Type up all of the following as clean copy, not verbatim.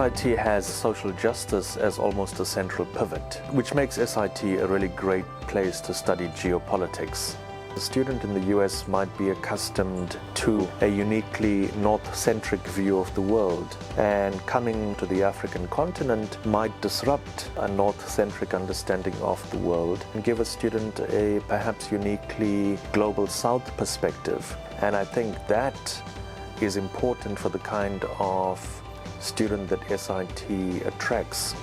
SIT has social justice as almost a central pivot, which makes SIT a really great place to study geopolitics. A student in the US might be accustomed to a uniquely north-centric view of the world, and coming to the African continent might disrupt a north-centric understanding of the world and give a student a perhaps uniquely global south perspective. And I think that is important for the kind of student that SIT attracts.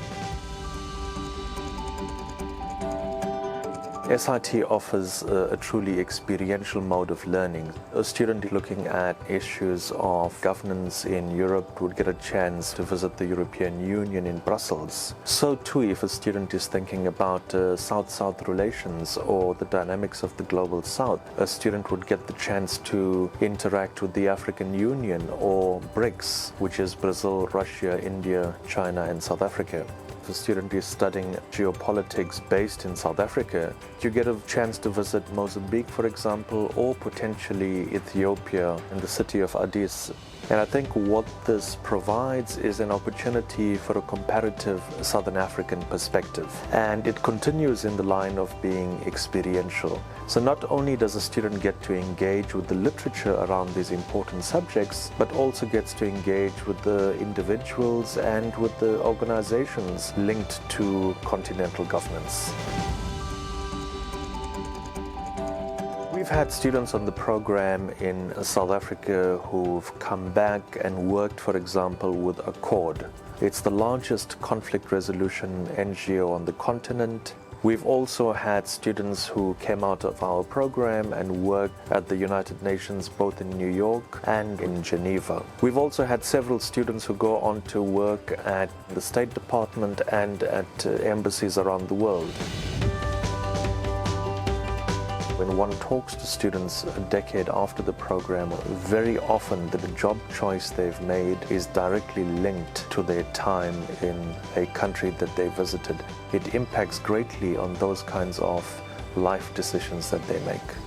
SIT offers a truly experiential mode of learning. A student looking at issues of governance in Europe would get a chance to visit the European Union in Brussels. So too, if a student is thinking about South-South relations or the dynamics of the global South, a student would get the chance to interact with the African Union or BRICS, which is Brazil, Russia, India, China, and South Africa. If a student is studying geopolitics based in South Africa, you get a chance to visit Mozambique, for example, or potentially Ethiopia and the city of Addis. And I think what this provides is an opportunity for a comparative Southern African perspective. And it continues in the line of being experiential. So not only does a student get to engage with the literature around these important subjects, but also gets to engage with the individuals and with the organizations linked to continental governance. We've had students on the program in South Africa who've come back and worked, for example, with Accord. It's the largest conflict resolution NGO on the continent. We've also had students who came out of our program and worked at the United Nations both in New York and in Geneva. We've also had several students who go on to work at the State Department and at embassies around the world. When one talks to students a decade after the program, very often the job choice they've made is directly linked to their time in a country that they visited. It impacts greatly on those kinds of life decisions that they make.